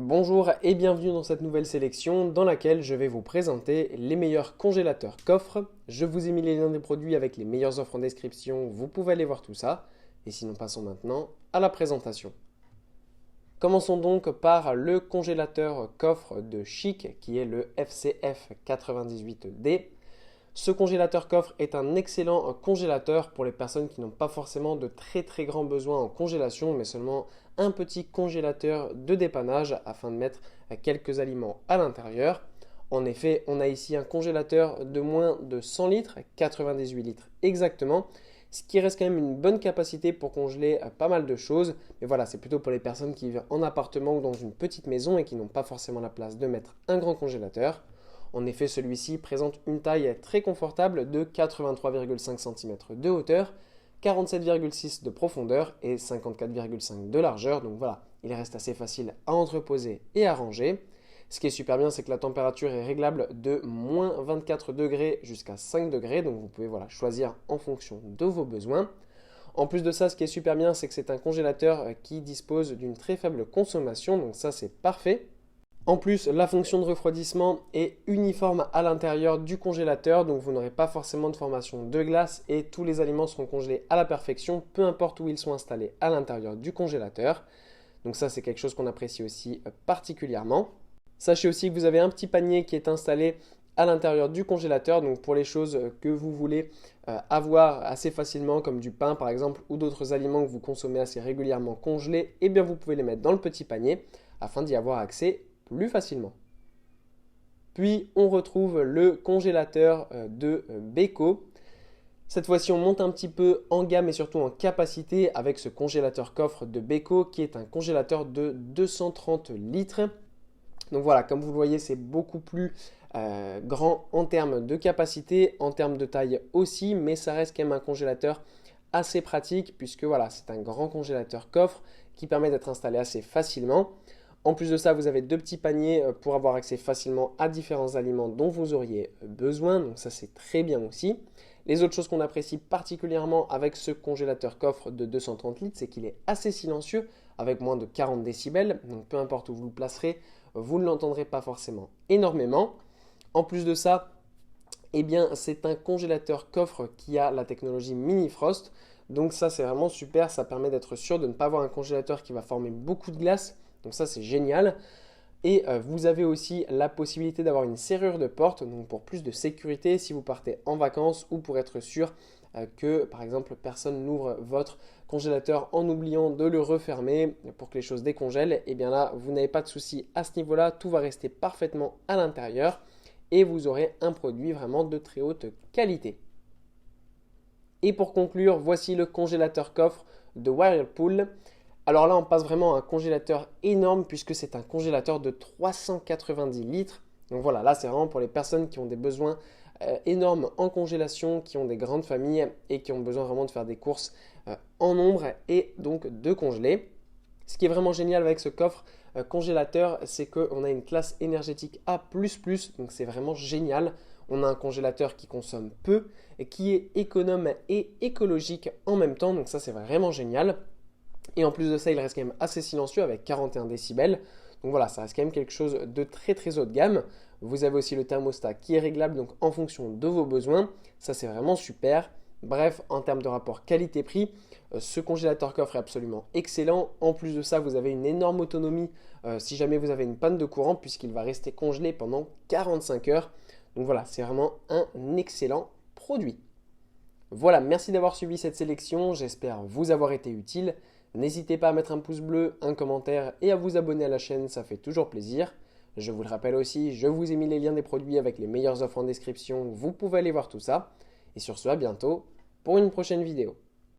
Bonjour et bienvenue dans cette nouvelle sélection dans laquelle je vais vous présenter les meilleurs congélateurs coffres. Je vous ai mis les liens des produits avec les meilleures offres en description, vous pouvez aller voir tout ça. Et sinon passons maintenant à la présentation. Commençons donc par le congélateur coffre de Chic qui est le FCF 98D. Ce congélateur coffre est un excellent congélateur pour les personnes qui n'ont pas forcément de très grands besoins en congélation, mais seulement un petit congélateur de dépannage afin de mettre quelques aliments à l'intérieur. En effet, on a ici un congélateur de moins de 100 litres, 98 litres exactement, ce qui reste quand même une bonne capacité pour congeler pas mal de choses. Mais voilà, c'est plutôt pour les personnes qui vivent en appartement ou dans une petite maison et qui n'ont pas forcément la place de mettre un grand congélateur. En effet, celui-ci présente une taille très confortable de 83,5 cm de hauteur, 47,6 de profondeur et 54,5 de largeur. Donc voilà, il reste assez facile à entreposer et à ranger. Ce qui est super bien, c'est que la température est réglable de moins 24 degrés jusqu'à 5 degrés. Donc vous pouvez choisir en fonction de vos besoins. En plus de ça, ce qui est super bien, c'est que c'est un congélateur qui dispose d'une très faible consommation. Donc ça, c'est parfait. En plus, la fonction de refroidissement est uniforme à l'intérieur du congélateur, donc vous n'aurez pas forcément de formation de glace et tous les aliments seront congelés à la perfection, peu importe où ils sont installés à l'intérieur du congélateur. Donc ça, c'est quelque chose qu'on apprécie aussi particulièrement. Sachez aussi que vous avez un petit panier qui est installé à l'intérieur du congélateur, donc pour les choses que vous voulez avoir assez facilement, comme du pain par exemple, ou d'autres aliments que vous consommez assez régulièrement congelés, eh bien vous pouvez les mettre dans le petit panier afin d'y avoir accès plus facilement. Puis on retrouve le congélateur de Beko. Cette fois-ci on monte un petit peu en gamme et surtout en capacité avec ce congélateur coffre de Beko qui est un congélateur de 230 litres. Donc voilà, comme vous le voyez, c'est beaucoup plus grand en termes de capacité, en termes de taille aussi, mais ça reste quand même un congélateur assez pratique puisque voilà, c'est un grand congélateur coffre qui permet d'être installé assez facilement. En plus de ça, vous avez deux petits paniers pour avoir accès facilement à différents aliments dont vous auriez besoin. Donc ça, c'est très bien aussi. Les autres choses qu'on apprécie particulièrement avec ce congélateur coffre de 230 litres, c'est qu'il est assez silencieux avec moins de 40 décibels. Donc peu importe où vous le placerez, vous ne l'entendrez pas forcément énormément. En plus de ça, eh bien, c'est un congélateur coffre qui a la technologie Mini Frost. Donc ça, c'est vraiment super. Ça permet d'être sûr de ne pas avoir un congélateur qui va former beaucoup de glace. Donc ça, c'est génial. Et vous avez aussi la possibilité d'avoir une serrure de porte, donc pour plus de sécurité si vous partez en vacances ou pour être sûr que, par exemple, personne n'ouvre votre congélateur en oubliant de le refermer pour que les choses décongèlent. Et bien là, vous n'avez pas de souci à ce niveau-là, tout va rester parfaitement à l'intérieur et vous aurez un produit vraiment de très haute qualité. Et pour conclure, voici le congélateur coffre de Whirlpool. Alors là, on passe vraiment à un congélateur énorme puisque c'est un congélateur de 390 litres. Donc voilà, là, c'est vraiment pour les personnes qui ont des besoins énormes en congélation, qui ont des grandes familles et qui ont besoin vraiment de faire des courses en nombre et donc de congeler. Ce qui est vraiment génial avec ce coffre congélateur, c'est qu'on a une classe énergétique A++, donc c'est vraiment génial. On a un congélateur qui consomme peu et qui est économe et écologique en même temps, donc ça, c'est vraiment génial. Et en plus de ça, il reste quand même assez silencieux avec 41 décibels. Donc voilà, ça reste quand même quelque chose de très haut de gamme. Vous avez aussi le thermostat qui est réglable donc en fonction de vos besoins. Ça, c'est vraiment super. Bref, en termes de rapport qualité-prix, ce congélateur coffre est absolument excellent. En plus de ça, vous avez une énorme autonomie si jamais vous avez une panne de courant puisqu'il va rester congelé pendant 45 heures. Donc voilà, c'est vraiment un excellent produit. Voilà, merci d'avoir suivi cette sélection. J'espère vous avoir été utile. N'hésitez pas à mettre un pouce bleu, un commentaire et à vous abonner à la chaîne, ça fait toujours plaisir. Je vous le rappelle aussi, je vous ai mis les liens des produits avec les meilleures offres en description, vous pouvez aller voir tout ça. Et sur ce, à bientôt pour une prochaine vidéo.